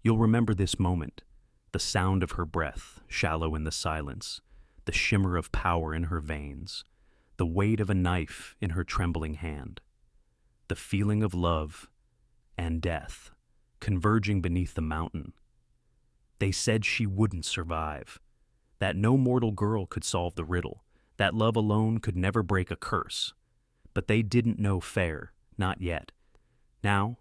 You'll remember this moment, the sound of her breath, shallow in the silence, the shimmer of power in her veins, the weight of a knife in her trembling hand, the feeling of love and death converging beneath the mountain. They said she wouldn't survive, that no mortal girl could solve the riddle, that love alone could never break a curse. But they didn't know Feyre, not yet. Now,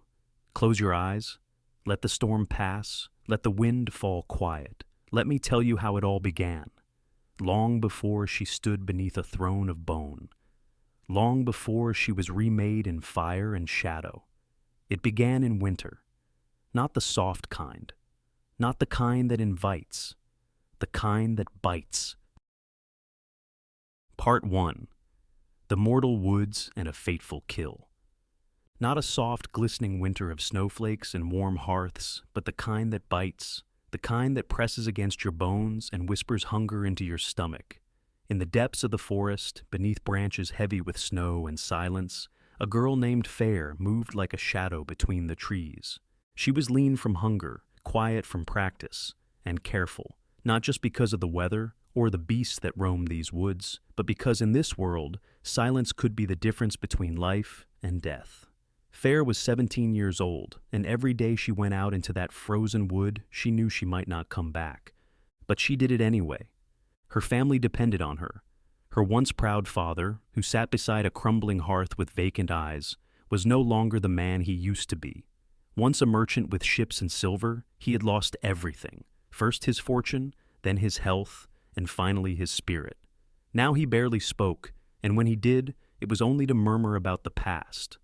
close your eyes, let the storm pass, let the wind fall quiet. Let me tell you how it all began. Long before she stood beneath a throne of bone, long before she was remade in fire and shadow. It began in winter, not the soft kind, not the kind that invites, the kind that bites. Part 1. The Mortal Woods and a Fateful Kill. Not a soft, glistening winter of snowflakes and warm hearths, but the kind that bites, the kind that presses against your bones and whispers hunger into your stomach. In the depths of the forest, beneath branches heavy with snow and silence, a girl named Feyre moved like a shadow between the trees. She was lean from hunger, quiet from practice, and careful, not just because of the weather or the beasts that roam these woods, but because in this world, silence could be the difference between life and death. Feyre was 17 years old, and every day she went out into that frozen wood, she knew she might not come back. But she did it anyway. Her family depended on her. Her once proud father, who sat beside a crumbling hearth with vacant eyes, was no longer the man he used to be. Once a merchant with ships and silver, he had lost everything. First his fortune, then his health, and finally his spirit. Now he barely spoke, and when he did, it was only to murmur about the past.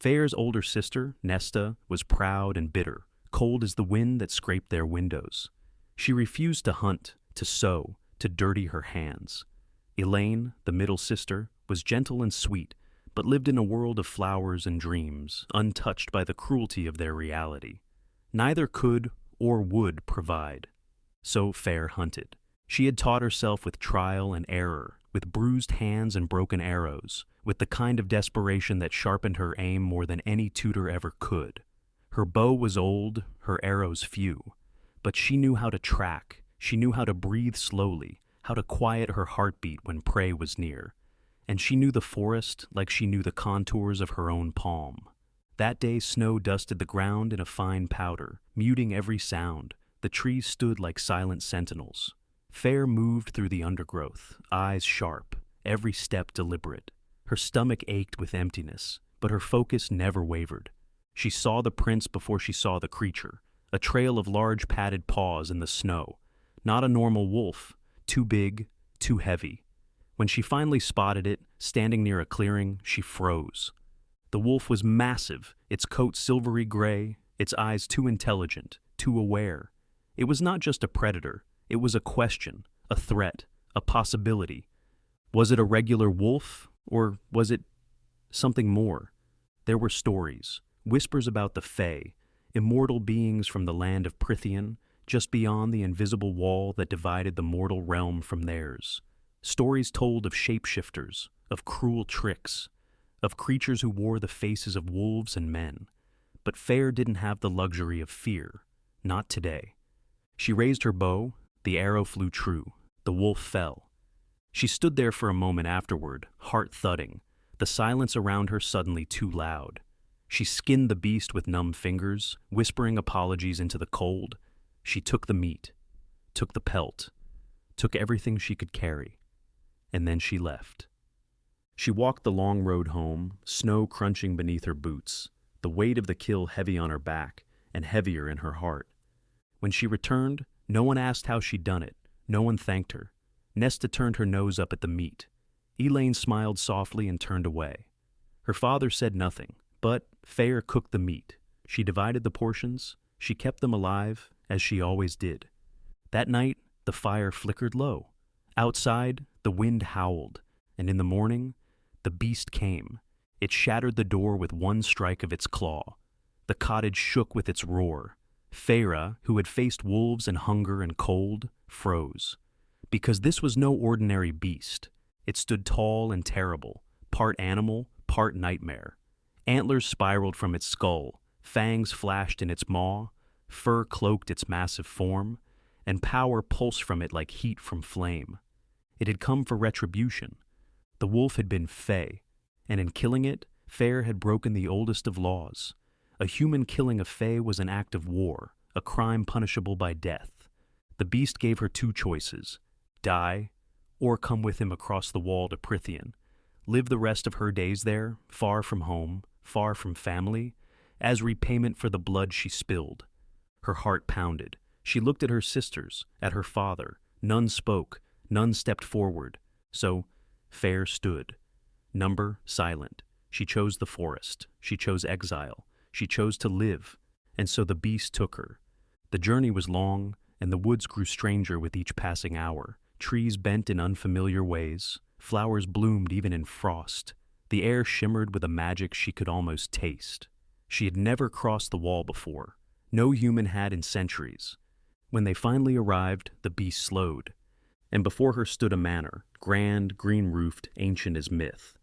Feyre's older sister, Nesta, was proud and bitter, cold as the wind that scraped their windows. She refused to hunt, to sew, to dirty her hands. Elaine, the middle sister, was gentle and sweet, but lived in a world of flowers and dreams, untouched by the cruelty of their reality. Neither could or would provide. So Feyre hunted. She had taught herself with trial and error, with bruised hands and broken arrows, with the kind of desperation that sharpened her aim more than any tutor ever could. Her bow was old, her arrows few, but she knew how to track, she knew how to breathe slowly, how to quiet her heartbeat when prey was near. And she knew the forest like she knew the contours of her own palm. That day snow dusted the ground in a fine powder, muting every sound. The trees stood like silent sentinels. Feyre moved through the undergrowth, eyes sharp, every step deliberate. Her stomach ached with emptiness, but her focus never wavered. She saw the prints before she saw the creature, a trail of large padded paws in the snow. Not a normal wolf, too big, too heavy. When she finally spotted it, standing near a clearing, she froze. The wolf was massive, its coat silvery gray, its eyes too intelligent, too aware. It was not just a predator, it was a question, a threat, a possibility. Was it a regular wolf, or was it something more? There were stories, whispers about the Fae, immortal beings from the land of Prythian, just beyond the invisible wall that divided the mortal realm from theirs. Stories told of shapeshifters, of cruel tricks, of creatures who wore the faces of wolves and men. But Feyre didn't have the luxury of fear, not today. She raised her bow, the arrow flew true, the wolf fell. She stood there for a moment afterward, heart thudding, the silence around her suddenly too loud. She skinned the beast with numb fingers, whispering apologies into the cold. She took the meat, took the pelt, took everything she could carry, and then she left. She walked the long road home, snow crunching beneath her boots, the weight of the kill heavy on her back and heavier in her heart. When she returned, no one asked how she'd done it, no one thanked her. Nesta turned her nose up at the meat. Elaine smiled softly and turned away. Her father said nothing, but Feyre cooked the meat. She divided the portions, she kept them alive, as she always did. That night, the fire flickered low. Outside, the wind howled, and in the morning, the beast came. It shattered the door with one strike of its claw. The cottage shook with its roar. Feyre, who had faced wolves and hunger and cold, froze. Because this was no ordinary beast. It stood tall and terrible, part animal, part nightmare. Antlers spiraled from its skull, fangs flashed in its maw, Fur cloaked its massive form, and power pulsed from it like heat from flame. It had come for retribution. The wolf had been Fey, and in killing it, Feyre had broken the oldest of laws. A human killing a Fey was an act of war, a crime punishable by death. The beast gave her two choices: die, or come with him across the wall to Prythian, live the rest of her days there, far from home, far from family, as repayment for the blood she spilled. Her heart pounded. She looked at her sisters, at her father. None spoke, none stepped forward. So Feyre stood. Number silent. She chose the forest. She chose exile. She chose to live. And so the beast took her. The journey was long, and the woods grew stranger with each passing hour. Trees bent in unfamiliar ways. Flowers bloomed even in frost. The air shimmered with a magic she could almost taste. She had never crossed the wall before. No human had in centuries. When they finally arrived, the beast slowed, and before her stood a manor, grand, green-roofed, ancient as myth.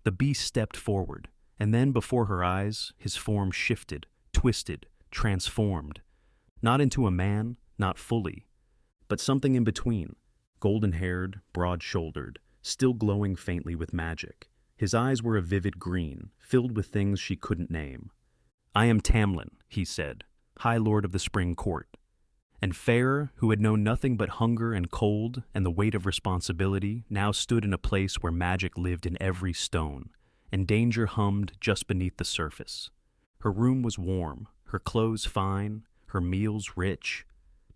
The beast stepped forward, and then before her eyes, his form shifted, twisted, transformed. Not into a man, not fully, but something in between, golden-haired, broad-shouldered, still glowing faintly with magic. His eyes were a vivid green, filled with things she couldn't name. "I am Tamlin," he said, High Lord of the Spring Court. And Feyre, who had known nothing but hunger and cold and the weight of responsibility, now stood in a place where magic lived in every stone, and danger hummed just beneath the surface. Her room was warm, her clothes fine, her meals rich,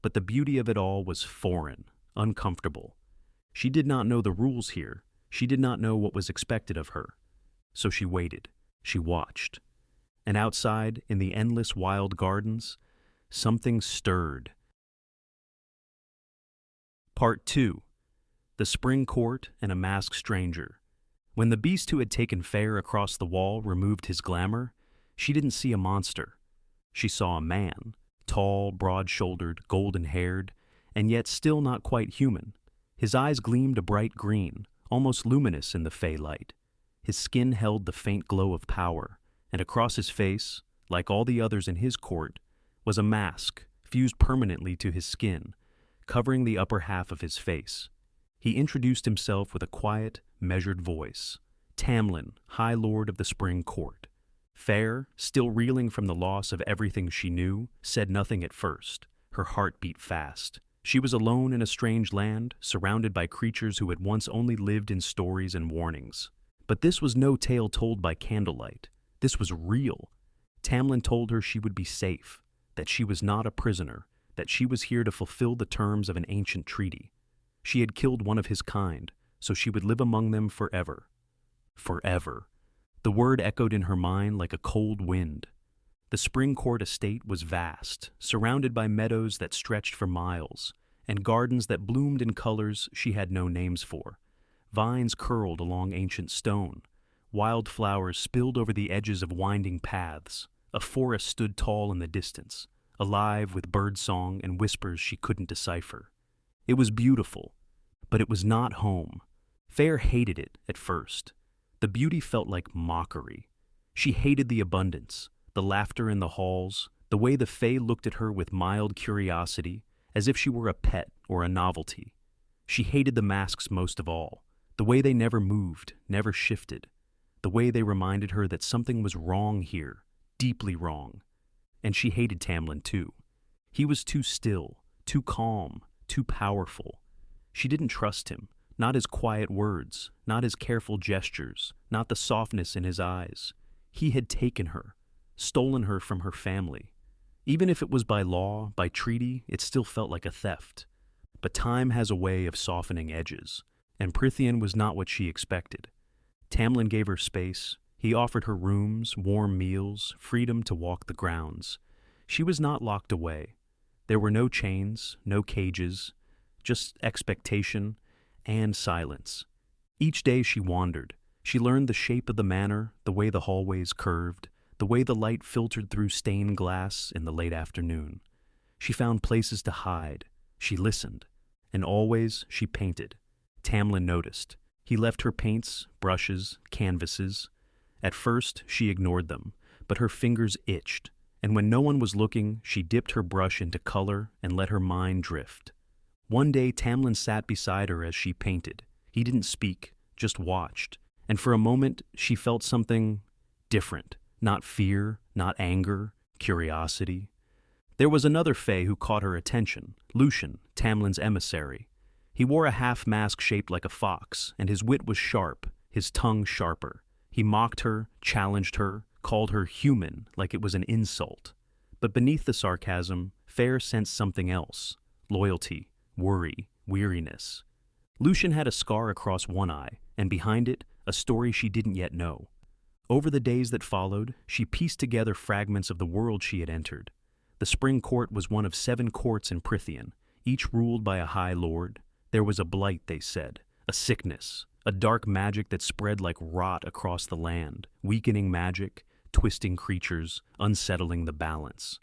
but the beauty of it all was foreign, uncomfortable. She did not know the rules here. She did not know what was expected of her. So she waited. She watched. And outside, in the endless wild gardens, something stirred. Part 2. The Spring Court and a Masked Stranger. When the beast who had taken Feyre across the wall removed his glamour, she didn't see a monster. She saw a man, tall, broad-shouldered, golden-haired, and yet still not quite human. His eyes gleamed a bright green, almost luminous in the Fey light. His skin held the faint glow of power, and across his face, like all the others in his court, was a mask fused permanently to his skin, covering the upper half of his face. He introduced himself with a quiet, measured voice. Tamlin, High Lord of the Spring Court. Feyre, still reeling from the loss of everything she knew, said nothing at first. Her heart beat fast. She was alone in a strange land, surrounded by creatures who had once only lived in stories and warnings. But this was no tale told by candlelight. This was real. Tamlin told her she would be safe, that she was not a prisoner, that she was here to fulfill the terms of an ancient treaty. She had killed one of his kind, so she would live among them forever. Forever. The word echoed in her mind like a cold wind. The Spring Court estate was vast, surrounded by meadows that stretched for miles, and gardens that bloomed in colors she had no names for. Vines curled along ancient stone. Wild flowers spilled over the edges of winding paths. A forest stood tall in the distance, alive with birdsong and whispers she couldn't decipher. It was beautiful, but it was not home. Feyre hated it at first. The beauty felt like mockery. She hated the abundance, the laughter in the halls, the way the Fae looked at her with mild curiosity, as if she were a pet or a novelty. She hated the masks most of all, the way they never moved, never shifted. The way they reminded her that something was wrong here, deeply wrong. And she hated Tamlin too. He was too still, too calm, too powerful. She didn't trust him, not his quiet words, not his careful gestures, not the softness in his eyes. He had taken her, stolen her from her family. Even if it was by law, by treaty, it still felt like a theft. But time has a way of softening edges, and Prythian was not what she expected. Tamlin gave her space. He offered her rooms, warm meals, freedom to walk the grounds. She was not locked away. There were no chains, no cages, just expectation and silence. Each day she wandered. She learned the shape of the manor, the way the hallways curved, the way the light filtered through stained glass in the late afternoon. She found places to hide. She listened. And always she painted. Tamlin noticed. He left her paints, brushes, canvases. At first, she ignored them, but her fingers itched, and when no one was looking, she dipped her brush into color and let her mind drift. One day, Tamlin sat beside her as she painted. He didn't speak, just watched, and for a moment, she felt something different. Not fear, not anger, curiosity. There was another Fae who caught her attention, Lucian, Tamlin's emissary. He wore a half-mask shaped like a fox, and his wit was sharp, his tongue sharper. He mocked her, challenged her, called her human like it was an insult. But beneath the sarcasm, Feyre sensed something else: loyalty, worry, weariness. Lucian had a scar across one eye, and behind it, a story she didn't yet know. Over the days that followed, she pieced together fragments of the world she had entered. The Spring Court was one of 7 courts in Prythian, each ruled by a high lord. There was a blight, they said, a sickness, a dark magic that spread like rot across the land, weakening magic, twisting creatures, unsettling the balance.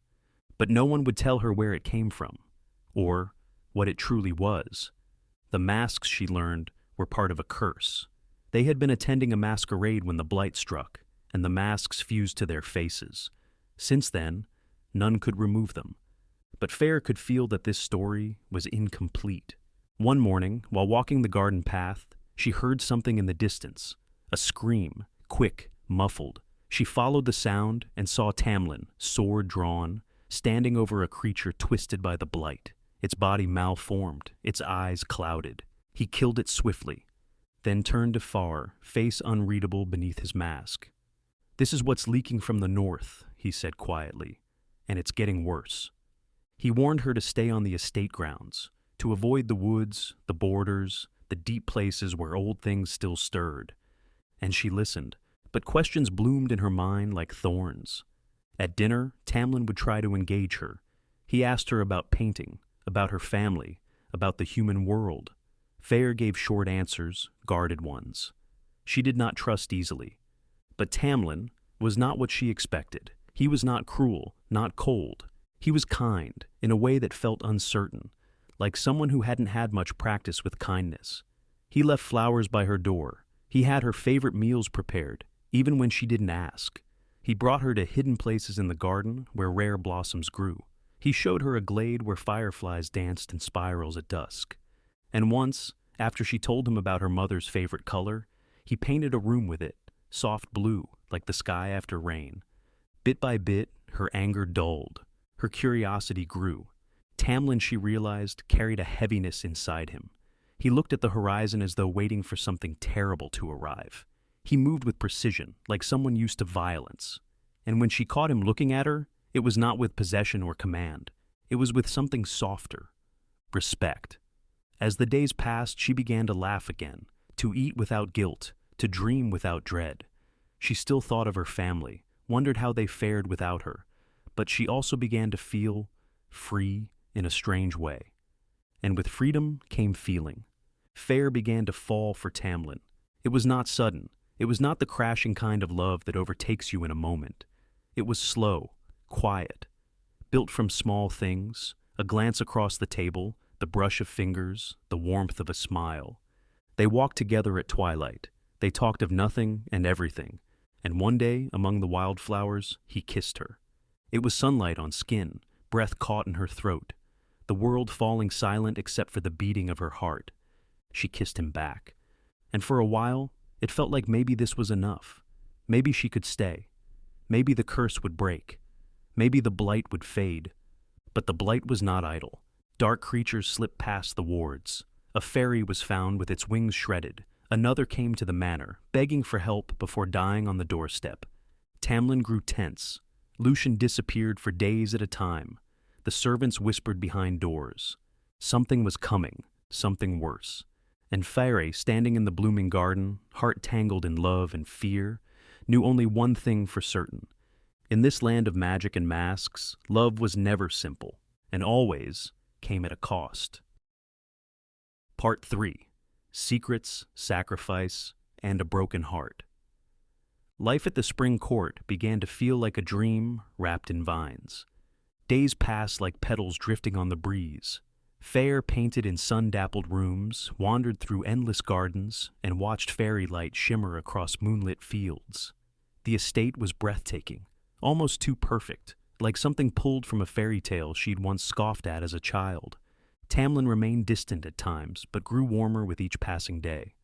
But no one would tell her where it came from, or what it truly was. The masks, she learned, were part of a curse. They had been attending a masquerade when the blight struck, and the masks fused to their faces. Since then, none could remove them. But Feyre could feel that this story was incomplete. One morning, while walking the garden path, she heard something in the distance, a scream, quick, muffled. She followed the sound and saw Tamlin, sword drawn, standing over a creature twisted by the blight, its body malformed, its eyes clouded. He killed it swiftly, then turned to Feyre, face unreadable beneath his mask. "This is what's leaking from the north," he said quietly, "and it's getting worse." He warned her to stay on the estate grounds, to avoid the woods, the borders, the deep places where old things still stirred. And she listened, but questions bloomed in her mind like thorns. At dinner, Tamlin would try to engage her. He asked her about painting, about her family, about the human world. Feyre gave short answers, guarded ones. She did not trust easily. But Tamlin was not what she expected. He was not cruel, not cold. He was kind, in a way that felt uncertain, like someone who hadn't had much practice with kindness. He left flowers by her door. He had her favorite meals prepared, even when she didn't ask. He brought her to hidden places in the garden where rare blossoms grew. He showed her a glade where fireflies danced in spirals at dusk. And once, after she told him about her mother's favorite color, he painted a room with it, soft blue, like the sky after rain. Bit by bit, her anger dulled. Her curiosity grew. Tamlin, she realized, carried a heaviness inside him. He looked at the horizon as though waiting for something terrible to arrive. He moved with precision, like someone used to violence. And when she caught him looking at her, it was not with possession or command. It was with something softer: respect. As the days passed, she began to laugh again, to eat without guilt, to dream without dread. She still thought of her family, wondered how they fared without her, but she also began to feel free in a strange way. And with freedom came feeling. Feyre began to fall for Tamlin. It was not sudden. It was not the crashing kind of love that overtakes you in a moment. It was slow, quiet, built from small things: a glance across the table, the brush of fingers, the warmth of a smile. They walked together at twilight. They talked of nothing and everything. And one day, among the wildflowers, he kissed her. It was sunlight on skin, breath caught in her throat, the world falling silent except for the beating of her heart. She kissed him back. And for a while, it felt like maybe this was enough. Maybe she could stay. Maybe the curse would break. Maybe the blight would fade. But the blight was not idle. Dark creatures slipped past the wards. A fairy was found with its wings shredded. Another came to the manor, begging for help before dying on the doorstep. Tamlin grew tense. Lucian disappeared for days at a time. The servants whispered behind doors. Something was coming, something worse. And Feyre, standing in the blooming garden, heart tangled in love and fear, knew only one thing for certain. In this land of magic and masks, love was never simple, and always came at a cost. Part 3. Secrets, Sacrifice, and a Broken Heart. Life at the Spring Court began to feel like a dream wrapped in vines. Days passed like petals drifting on the breeze. Feyre painted in sun-dappled rooms, wandered through endless gardens, and watched fairy light shimmer across moonlit fields. The estate was breathtaking, almost too perfect, like something pulled from a fairy tale she'd once scoffed at as a child. Tamlin remained distant at times, but grew warmer with each passing day.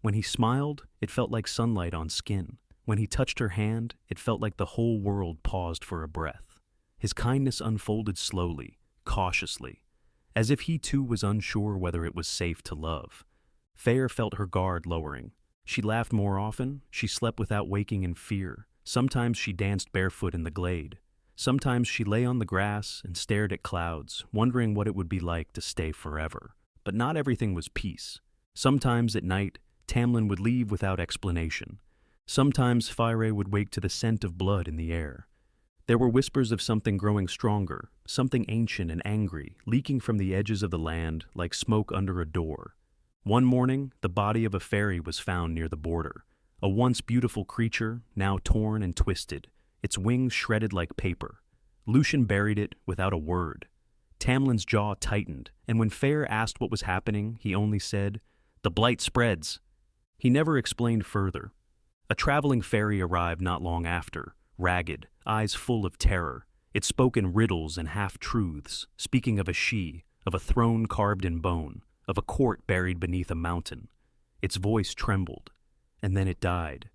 When he smiled, it felt like sunlight on skin. When he touched her hand, it felt like the whole world paused for a breath. His kindness unfolded slowly, cautiously, as if he too was unsure whether it was safe to love. Feyre felt her guard lowering. She laughed more often, she slept without waking in fear. Sometimes she danced barefoot in the glade. Sometimes she lay on the grass and stared at clouds, wondering what it would be like to stay forever. But not everything was peace. Sometimes at night, Tamlin would leave without explanation. Sometimes Feyre would wake to the scent of blood in the air. There were whispers of something growing stronger, something ancient and angry, leaking from the edges of the land like smoke under a door. One morning, the body of a fairy was found near the border. A once beautiful creature, now torn and twisted, its wings shredded like paper. Lucien buried it without a word. Tamlin's jaw tightened, and when Feyre asked what was happening, he only said, "The blight spreads." He never explained further. A traveling fairy arrived not long after, ragged, eyes full of terror. It spoke in riddles and half-truths, speaking of a she, of a throne carved in bone, of a court buried beneath a mountain. Its voice trembled, and then it died.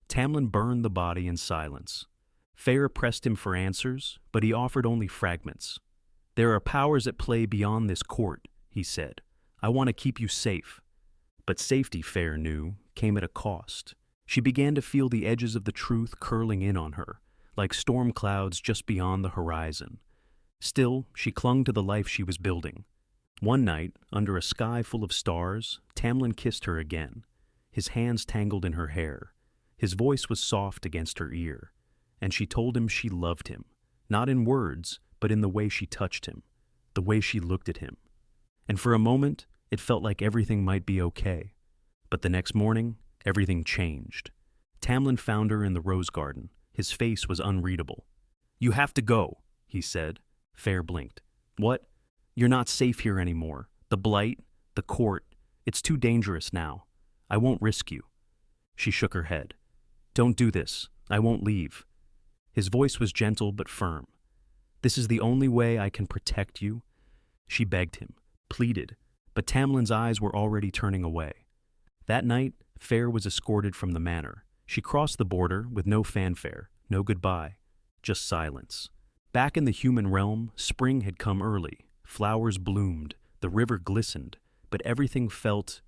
Tamlin burned the body in silence. Feyre pressed him for answers, but he offered only fragments. "There are powers at play beyond this court," he said. "I want to keep you safe." But safety, Feyre knew, came at a cost. She began to feel the edges of the truth curling in on her, like storm clouds just beyond the horizon. Still, she clung to the life she was building. One night, under a sky full of stars, Tamlin kissed her again. His hands tangled in her hair. His voice was soft against her ear, and she told him she loved him, not in words, but in the way she touched him, the way she looked at him. And for a moment, it felt like everything might be okay. But the next morning, everything changed. Tamlin found her in the rose garden. His face was unreadable. "You have to go," he said. Feyre blinked. "What? You're not safe here anymore. The blight, the court, it's too dangerous now. I won't risk you." She shook her head. "Don't do this. I won't leave." His voice was gentle but firm. "This is the only way I can protect you." She begged him, pleaded, but Tamlin's eyes were already turning away. That night, Feyre was escorted from the manor. She crossed the border with no fanfare, no goodbye, just silence. Back in the human realm, spring had come early. Flowers bloomed, the river glistened, but everything felt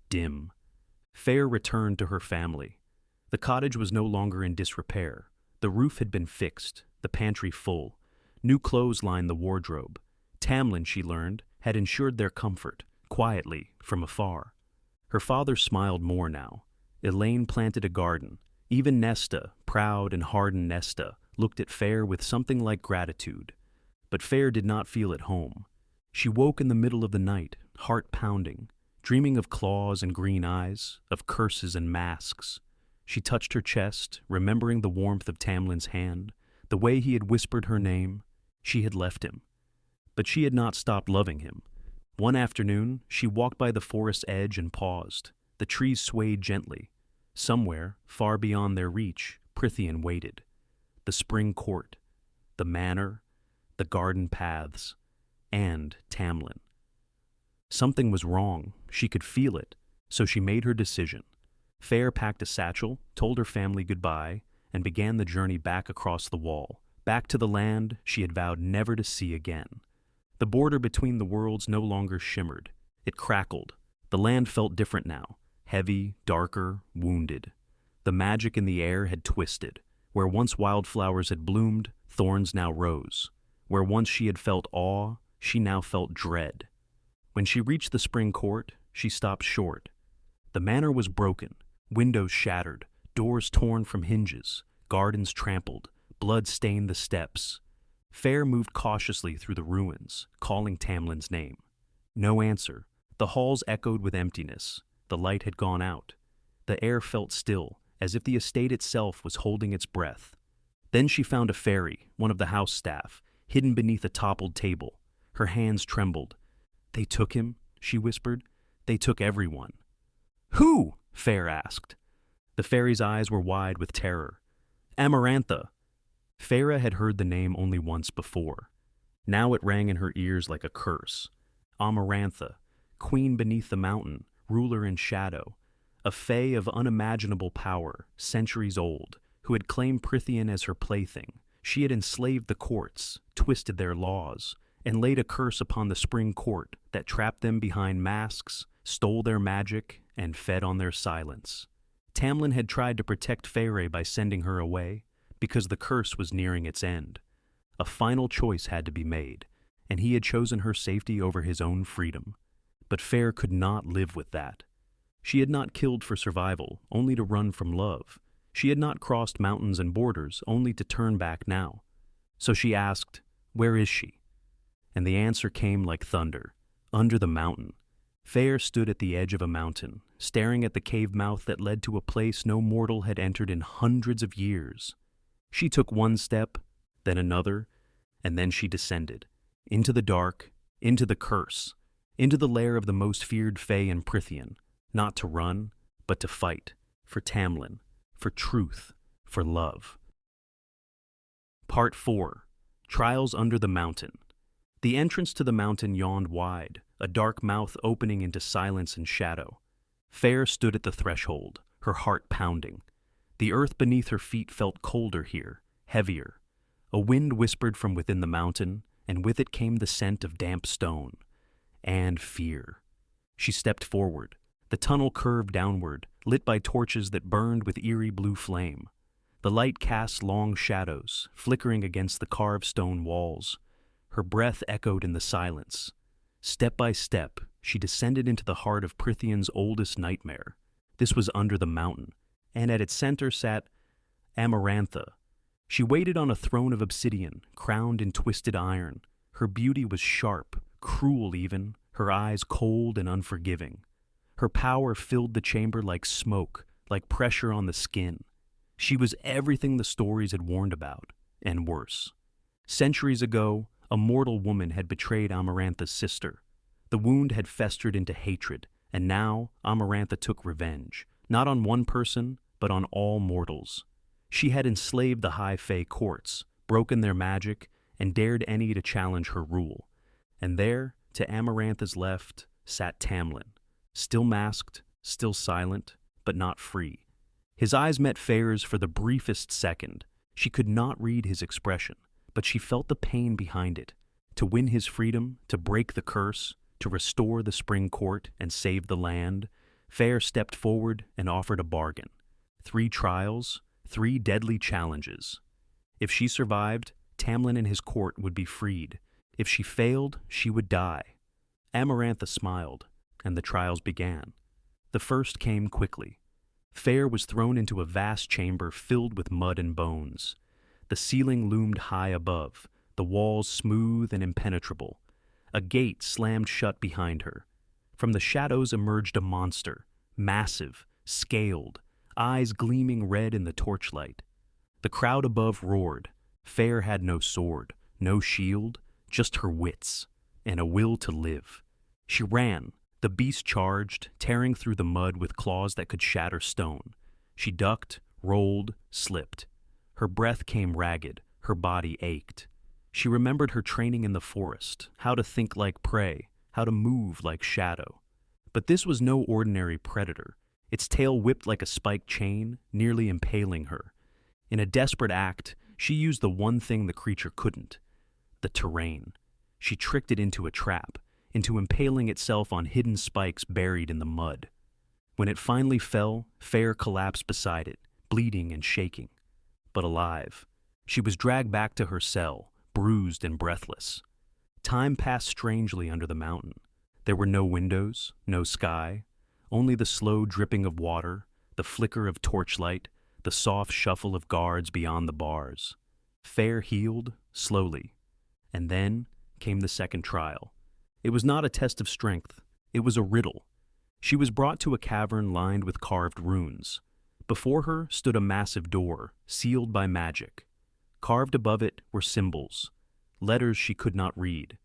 dim. Feyre returned to her family. The cottage was no longer in disrepair. The roof had been fixed, the pantry full. New clothes lined the wardrobe. Tamlin, she learned, had ensured their comfort, quietly, from afar. Her father smiled more now. Elaine planted a garden. Even Nesta, proud and hardened Nesta, looked at Feyre with something like gratitude. But Feyre did not feel at home. She woke in the middle of the night, heart pounding, dreaming of claws and green eyes, of curses and masks. She touched her chest, remembering the warmth of Tamlin's hand, the way he had whispered her name. She had left him. But she had not stopped loving him. One afternoon, she walked by the forest's edge and paused. The trees swayed gently. Somewhere, far beyond their reach, Prythian waited. The spring court, the manor, the garden paths, and Tamlin. Something was wrong. She could feel it, so she made her decision. Feyre packed a satchel, told her family goodbye, and began the journey back across the wall, back to the land she had vowed never to see again. The border between the worlds no longer shimmered. It crackled. The land felt different now, heavy, darker, wounded. The magic in the air had twisted. Where once wildflowers had bloomed, thorns now rose. Where once she had felt awe, she now felt dread. When she reached the spring court, she stopped short. The manor was broken, windows shattered, doors torn from hinges, gardens trampled, blood stained the steps. Feyre moved cautiously through the ruins, calling Tamlin's name. No answer. The halls echoed with emptiness. The light had gone out. The air felt still, as if the estate itself was holding its breath. Then she found a fairy, one of the house staff, hidden beneath a toppled table. Her hands trembled. "They took him," she whispered. "They took everyone." "Who?" Feyre asked. The fairy's eyes were wide with terror. "Amarantha." Feyre had heard the name only once before. Now it rang in her ears like a curse. Amarantha, queen beneath the mountain, ruler in shadow, a fae of unimaginable power, centuries old, who had claimed Prythian as her plaything. She had enslaved the courts, twisted their laws, and laid a curse upon the spring court that trapped them behind masks, stole their magic, and fed on their silence. Tamlin had tried to protect Feyre by sending her away, because the curse was nearing its end. A final choice had to be made, and he had chosen her safety over his own freedom. But Feyre could not live with that. She had not killed for survival, only to run from love. She had not crossed mountains and borders, only to turn back now. So she asked, "Where is she?" And the answer came like thunder, under the mountain. Feyre stood at the edge of a mountain, staring at the cave mouth that led to a place no mortal had entered in hundreds of years. She took one step, then another, and then she descended, into the dark, into the curse, into the lair of the most feared fae in Prythian, not to run, but to fight, for Tamlin, for truth, for love. Part 4. Trials Under the Mountain. The entrance to the mountain yawned wide, a dark mouth opening into silence and shadow. Feyre stood at the threshold, her heart pounding. The earth beneath her feet felt colder here, heavier. A wind whispered from within the mountain, and with it came the scent of damp stone. And fear. She stepped forward. The tunnel curved downward, lit by torches that burned with eerie blue flame. The light cast long shadows, flickering against the carved stone walls. Her breath echoed in the silence. Step by step, she descended into the heart of Prythian's oldest nightmare. This was under the mountain, and at its center sat Amarantha. She waited on a throne of obsidian, crowned in twisted iron. Her beauty was sharp, cruel even, her eyes cold and unforgiving. Her power filled the chamber like smoke, like pressure on the skin. She was everything the stories had warned about, and worse. Centuries ago, a mortal woman had betrayed Amarantha's sister. The wound had festered into hatred, and now Amarantha took revenge, not on one person, but on all mortals. She had enslaved the high fae courts, broken their magic, and dared any to challenge her rule. And there, to Amarantha's left, sat Tamlin, still masked, still silent, but not free. His eyes met Feyre's for the briefest second. She could not read his expression, but she felt the pain behind it. To win his freedom, to break the curse, to restore the spring court and save the land, Feyre stepped forward and offered a bargain. 3 trials, 3 deadly challenges. If she survived, Tamlin and his court would be freed. If she failed, she would die. Amarantha smiled, and the trials began. The first came quickly. Feyre was thrown into a vast chamber filled with mud and bones. The ceiling loomed high above, the walls smooth and impenetrable. A gate slammed shut behind her. From the shadows emerged a monster, massive, scaled, eyes gleaming red in the torchlight. The crowd above roared. Feyre had no sword, no shield, just her wits, and a will to live. She ran. The beast charged, tearing through the mud with claws that could shatter stone. She ducked, rolled, slipped. Her breath came ragged, her body ached. She remembered her training in the forest, how to think like prey, how to move like shadow. But this was no ordinary predator. Its tail whipped like a spiked chain, nearly impaling her. In a desperate act, she used the one thing the creature couldn't: the terrain. She tricked it into a trap, into impaling itself on hidden spikes buried in the mud. When it finally fell, Feyre collapsed beside it, bleeding and shaking, but alive. She was dragged back to her cell, bruised and breathless. Time passed strangely under the mountain. There were no windows, no sky, only the slow dripping of water, the flicker of torchlight, the soft shuffle of guards beyond the bars. Feyre healed, slowly. And then came the second trial. It was not a test of strength. It was a riddle. She was brought to a cavern lined with carved runes. Before her stood a massive door, sealed by magic. Carved above it were symbols, letters she could not read.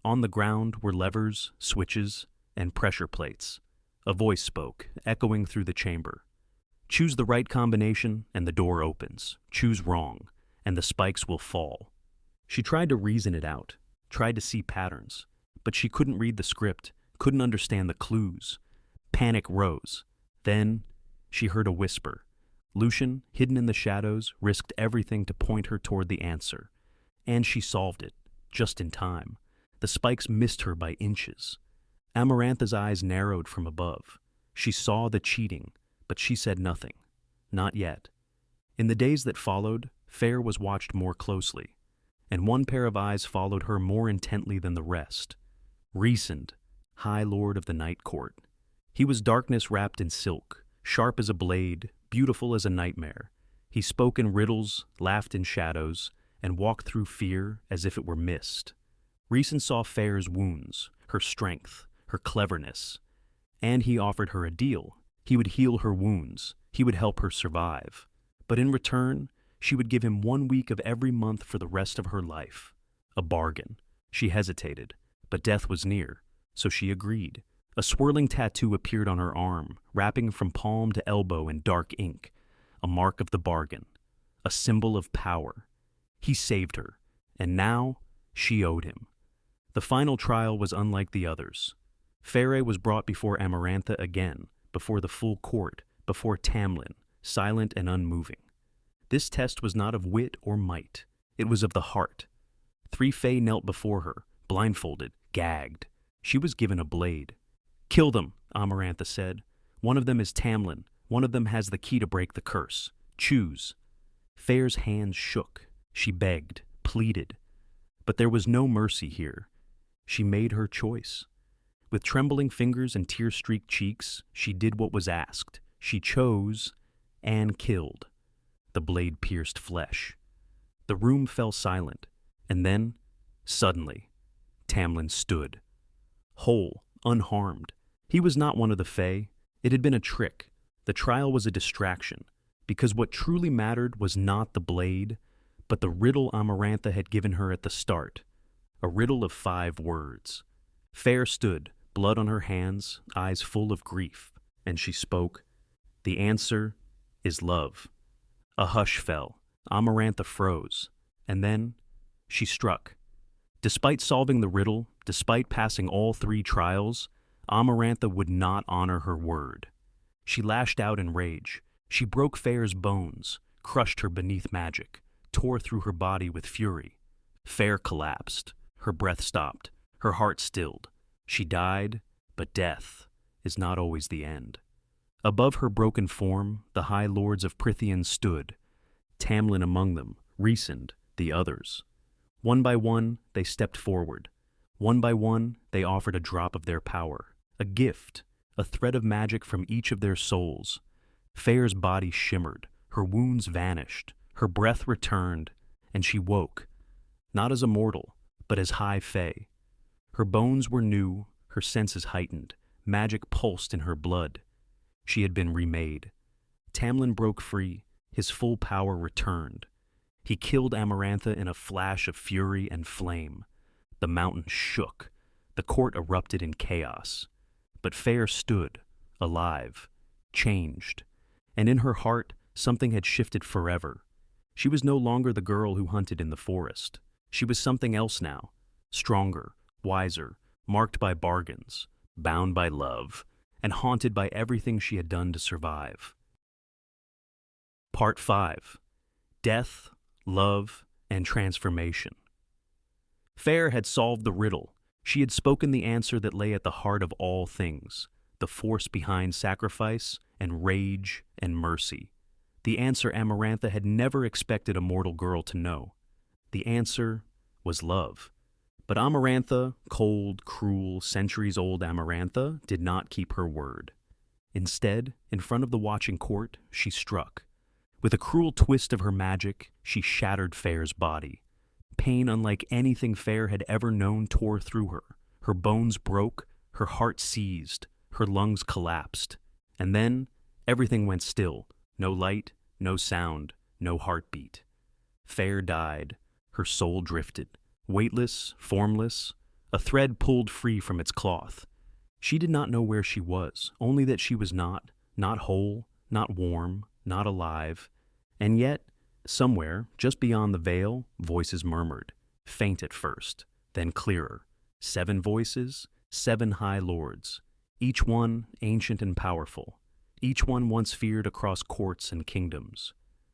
On the ground were levers, switches, and pressure plates. A voice spoke, echoing through the chamber. Choose the right combination, and the door opens. Choose wrong, and the spikes will fall. She tried to reason it out, tried to see patterns, but she couldn't read the script, couldn't understand the clues. Panic rose. Then she heard a whisper. Lucian, hidden in the shadows, risked everything to point her toward the answer. And she solved it, just in time. The spikes missed her by inches. Amarantha's eyes narrowed from above. She saw the cheating, but she said nothing. Not yet. In the days that followed, Feyre was watched more closely, and one pair of eyes followed her more intently than the rest. Rhysand, High Lord of the Night Court. He was darkness wrapped in silk, sharp as a blade, beautiful as a nightmare. He spoke in riddles, laughed in shadows, and walked through fear as if it were mist. Rhysand saw Feyre's wounds, her strength, her cleverness, and he offered her a deal. He would heal her wounds, he would help her survive. But in return, she would give him 1 week of every month for the rest of her life. A bargain. She hesitated, but death was near, so she agreed. A swirling tattoo appeared on her arm, wrapping from palm to elbow in dark ink, a mark of the bargain, a symbol of power. He saved her, and now she owed him. The final trial was unlike the others. Feyre was brought before Amarantha again, before the full court, before Tamlin, silent and unmoving. This test was not of wit or might, it was of the heart. 3 Fae knelt before her, blindfolded, gagged. She was given a blade. "Kill them," Amarantha said. "One of them is Tamlin. One of them has the key to break the curse. Choose." Feyre's hands shook. She begged, pleaded. But there was no mercy here. She made her choice. With trembling fingers and tear-streaked cheeks, she did what was asked. She chose and killed. The blade pierced flesh. The room fell silent, and then, suddenly, Tamlin stood. Whole, unharmed. He was not one of the Fae. It had been a trick. The trial was a distraction, because what truly mattered was not the blade, but the riddle Amarantha had given her at the start. A riddle of 5 words. Feyre stood, blood on her hands, eyes full of grief, and she spoke. "The answer is love." A hush fell. Amarantha froze. And then she struck. Despite solving the riddle, despite passing all 3 trials, Amarantha would not honor her word. She lashed out in rage. She broke Feyre's bones, crushed her beneath magic, tore through her body with fury. Feyre collapsed. Her breath stopped. Her heart stilled. She died, but death is not always the end. Above her broken form, the High Lords of Prythian stood, Tamlin among them, Rhysand, the others. One by one, they stepped forward. One by one, they offered a drop of their power, a gift, a thread of magic from each of their souls. Feyre's body shimmered, her wounds vanished, her breath returned, and she woke, not as a mortal, but as High Fae. Her bones were new, her senses heightened, magic pulsed in her blood. She had been remade. Tamlin broke free, his full power returned. He killed Amarantha in a flash of fury and flame. The mountain shook. The court erupted in chaos. But Feyre stood, alive, changed. And in her heart, something had shifted forever. She was no longer the girl who hunted in the forest. She was something else now, stronger, wiser, marked by bargains, bound by love, and haunted by everything she had done to survive. Part 5. Death, Love, and Transformation. Feyre had solved the riddle. She had spoken the answer that lay at the heart of all things, the force behind sacrifice and rage and mercy. The answer Amarantha had never expected a mortal girl to know. The answer was love. But Amarantha, cold, cruel, centuries-old Amarantha, did not keep her word. Instead, in front of the watching court, she struck. With a cruel twist of her magic, she shattered Feyre's body. Pain unlike anything Feyre had ever known tore through her. Her bones broke, her heart seized, her lungs collapsed. And then, everything went still. No light, no sound, no heartbeat. Feyre died. Her soul drifted. Weightless, formless, a thread pulled free from its cloth. She did not know where she was, only that she was not whole, not warm, not alive, and yet Somewhere, just beyond the veil, voices murmured, faint at first, then clearer. 7 voices, 7 high lords, each one ancient and powerful, each one once feared across courts and kingdoms.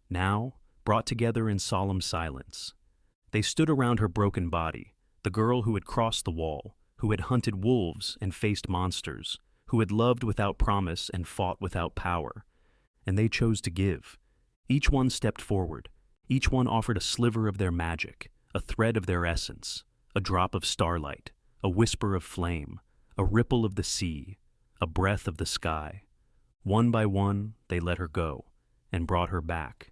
Now, brought together in solemn silence, they stood around her broken body, the girl who had crossed the wall, who had hunted wolves and faced monsters, who had loved without promise and fought without power. And they chose to give. Each one stepped forward. Each one offered a sliver of their magic, a thread of their essence, a drop of starlight, a whisper of flame, a ripple of the sea, a breath of the sky. One by one, they let her go and brought her back.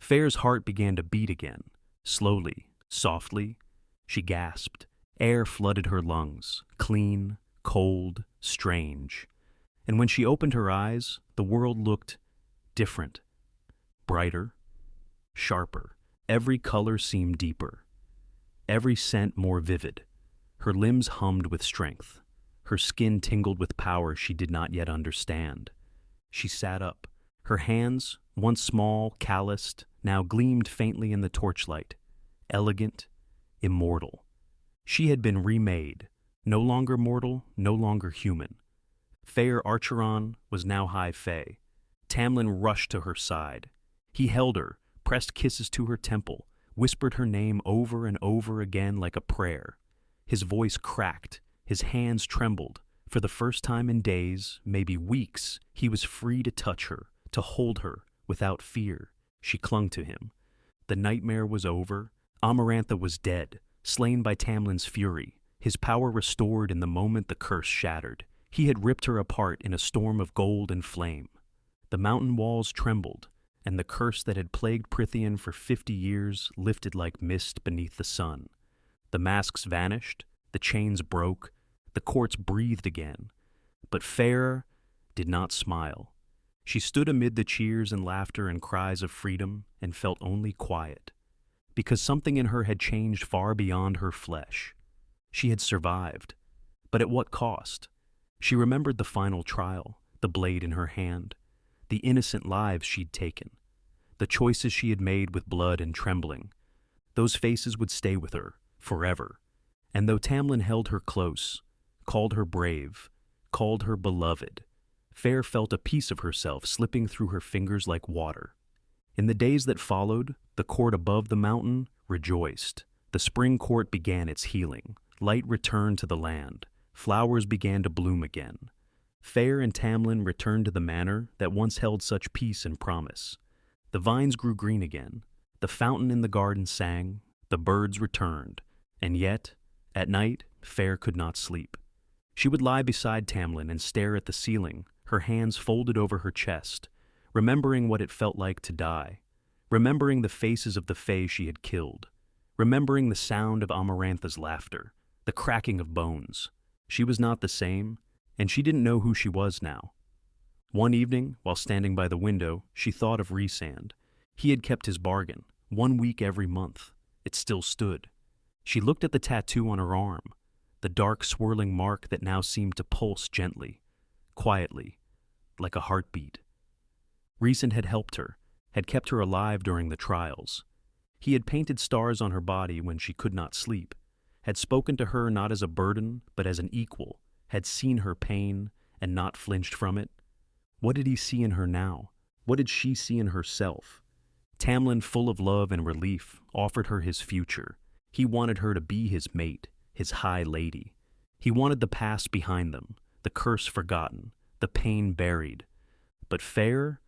Feyre's heart began to beat again. Slowly, softly, she gasped. Air flooded her lungs, clean, cold, strange. And when she opened her eyes, the world looked different, brighter, sharper. Every color seemed deeper, every scent more vivid. Her limbs hummed with strength. Her skin tingled with power she did not yet understand. She sat up. Her hands, once small, calloused, now gleamed faintly in the torchlight. Elegant, immortal. She had been remade, no longer mortal, no longer human. Feyre Archeron was now High Fae. Tamlin rushed to her side. He held her, pressed kisses to her temple, whispered her name over and over again like a prayer. His voice cracked, his hands trembled. For the first time in days, maybe weeks, he was free to touch her, to hold her, without fear. She clung to him. The nightmare was over. Amarantha was dead, slain by Tamlin's fury, his power restored in the moment the curse shattered. He had ripped her apart in a storm of gold and flame. The mountain walls trembled, and the curse that had plagued Prythian for 50 years lifted like mist beneath the sun. The masks vanished, the chains broke, the courts breathed again. But Feyre did not smile. She stood amid the cheers and laughter and cries of freedom and felt only quiet. Because something in her had changed far beyond her flesh. She had survived, but at what cost? She remembered the final trial, the blade in her hand, the innocent lives she'd taken, the choices she had made with blood and trembling. Those faces would stay with her, forever. And though Tamlin held her close, called her brave, called her beloved, Feyre felt a piece of herself slipping through her fingers like water. In the days that followed, the court above the mountain rejoiced. The spring court began its healing. Light returned to the land. Flowers began to bloom again. Feyre and Tamlin returned to the manor that once held such peace and promise. The vines grew green again. The fountain in the garden sang. The birds returned. And yet, at night, Feyre could not sleep. She would lie beside Tamlin and stare at the ceiling, her hands folded over her chest, remembering what it felt like to die, remembering the faces of the Fae she had killed, remembering the sound of Amarantha's laughter, the cracking of bones. She was not the same, and she didn't know who she was now. One evening, while standing by the window, she thought of Rhysand. He had kept his bargain, 1 week every month. It still stood. She looked at the tattoo on her arm, the dark swirling mark that now seemed to pulse gently, quietly, like a heartbeat. Rhysand had helped her, had kept her alive during the trials. He had painted stars on her body when she could not sleep, had spoken to her not as a burden, but as an equal, had seen her pain and not flinched from it. What did he see in her now? What did she see in herself? Tamlin, full of love and relief, offered her his future. He wanted her to be his mate, his high lady. He wanted the past behind them, the curse forgotten, the pain buried. But Feyre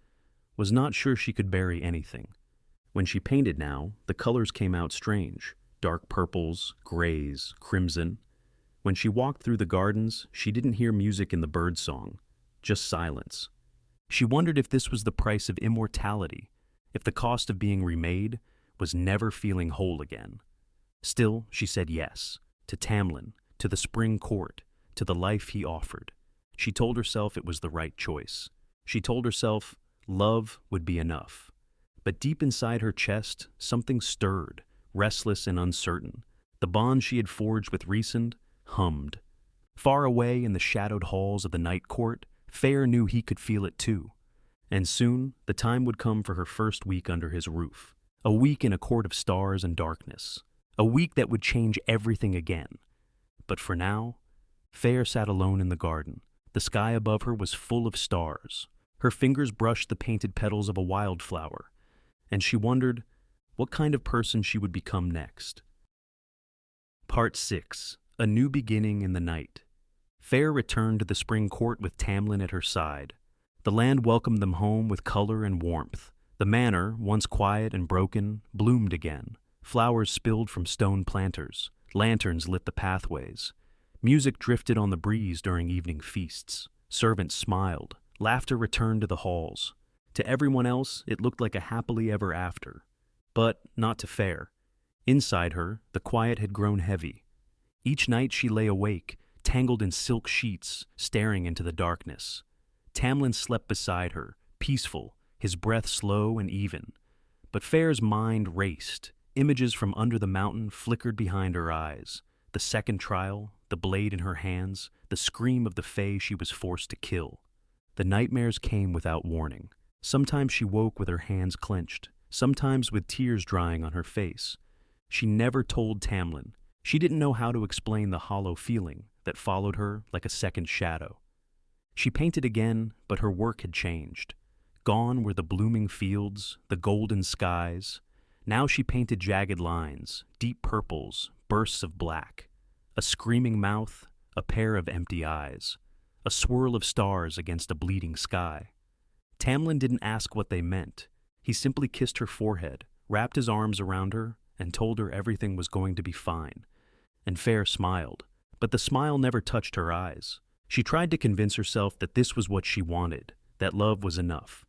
was not sure she could bury anything. When she painted now, the colors came out strange, dark purples, grays, crimson. When she walked through the gardens, she didn't hear music in the birdsong, just silence. She wondered if this was the price of immortality, if the cost of being remade was never feeling whole again. Still, she said yes, to Tamlin, to the spring court, to the life he offered. She told herself it was the right choice. She told herself love would be enough. But deep inside her chest, something stirred, restless and uncertain. The bond she had forged with Rhysand hummed. Far away in the shadowed halls of the night court, Feyre knew he could feel it too. And soon, the time would come for her first week under his roof. A week in a court of stars and darkness. A week that would change everything again. But for now, Feyre sat alone in the garden. The sky above her was full of stars. Her fingers brushed the painted petals of a wildflower, and she wondered what kind of person she would become next. Part 6. A New Beginning in the Night. Feyre returned to the spring court with Tamlin at her side. The land welcomed them home with color and warmth. The manor, once quiet and broken, bloomed again. Flowers spilled from stone planters. Lanterns lit the pathways. Music drifted on the breeze during evening feasts. Servants smiled. Laughter returned to the halls. To everyone else, it looked like a happily ever after. But not to Feyre. Inside her, the quiet had grown heavy. Each night she lay awake, tangled in silk sheets, staring into the darkness. Tamlin slept beside her, peaceful, his breath slow and even. But Feyre's mind raced. Images from under the mountain flickered behind her eyes. The second trial, the blade in her hands, the scream of the Fae she was forced to kill. The nightmares came without warning. Sometimes she woke with her hands clenched, sometimes with tears drying on her face. She never told Tamlin. She didn't know how to explain the hollow feeling that followed her like a second shadow. She painted again, but her work had changed. Gone were the blooming fields, the golden skies. Now she painted jagged lines, deep purples, bursts of black. A screaming mouth, a pair of empty eyes. A swirl of stars against a bleeding sky. Tamlin didn't ask what they meant. He simply kissed her forehead, wrapped his arms around her, and told her everything was going to be fine. And Feyre smiled, but the smile never touched her eyes. She tried to convince herself that this was what she wanted, that love was enough.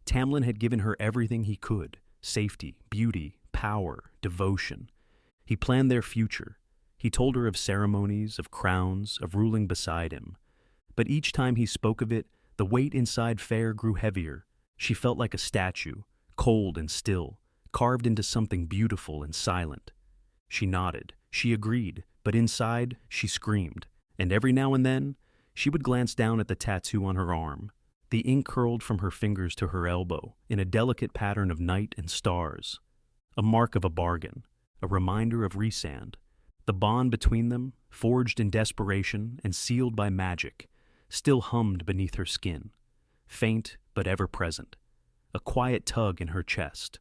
Tamlin had given her everything he could: safety, beauty, power, devotion. He planned their future. He told her of ceremonies, of crowns, of ruling beside him. But each time he spoke of it, the weight inside Feyre grew heavier. She felt like a statue, cold and still, carved into something beautiful and silent. She nodded. She agreed, but inside, she screamed. And every now and then, she would glance down at the tattoo on her arm. The ink curled from her fingers to her elbow, in a delicate pattern of night and stars. A mark of a bargain, a reminder of Rhysand. The bond between them, forged in desperation and sealed by magic, still hummed beneath her skin, faint but ever present, a quiet tug in her chest.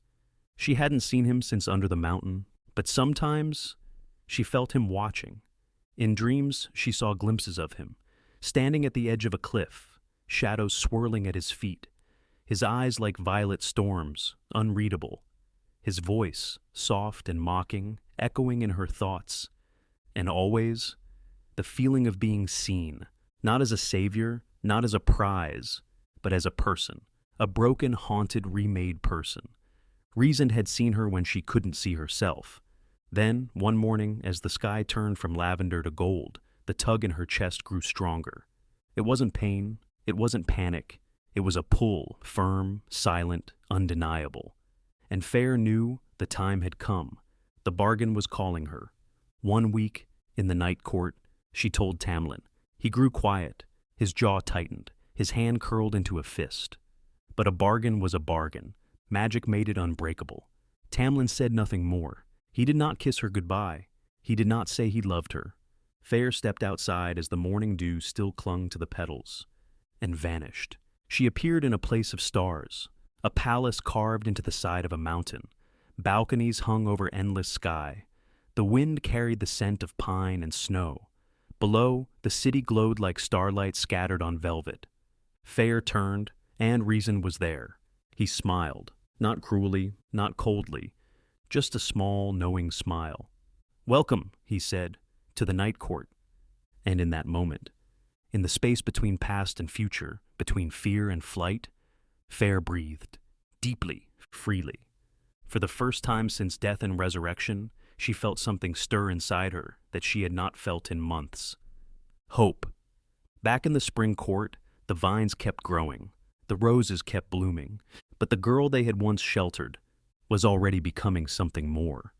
She hadn't seen him since under the mountain, but sometimes she felt him watching. In dreams, she saw glimpses of him, standing at the edge of a cliff, shadows swirling at his feet, his eyes like violet storms, unreadable, his voice, soft and mocking, echoing in her thoughts. And always, the feeling of being seen, not as a savior, not as a prize, but as a person, a broken, haunted, remade person. Rhysand had seen her when she couldn't see herself. Then, one morning, as the sky turned from lavender to gold, the tug in her chest grew stronger. It wasn't pain, it wasn't panic, it was a pull, firm, silent, undeniable. And Feyre knew the time had come. The bargain was calling her. 1 week, in the night court, she told Tamlin. He grew quiet, his jaw tightened, his hand curled into a fist. But a bargain was a bargain. Magic made it unbreakable. Tamlin said nothing more. He did not kiss her goodbye. He did not say he loved her. Feyre stepped outside as the morning dew still clung to the petals, and vanished. She appeared in a place of stars, a palace carved into the side of a mountain. Balconies hung over endless sky. The wind carried the scent of pine and snow. Below, the city glowed like starlight scattered on velvet. Feyre turned, and Rhysand was there. He smiled, not cruelly, not coldly, just a small, knowing smile. "Welcome," he said, "to the night court." And in that moment, in the space between past and future, between fear and flight, Feyre breathed, deeply, freely. For the first time since death and resurrection, she felt something stir inside her that she had not felt in months. Hope. Back in the spring court, the vines kept growing, the roses kept blooming, but the girl they had once sheltered was already becoming something more.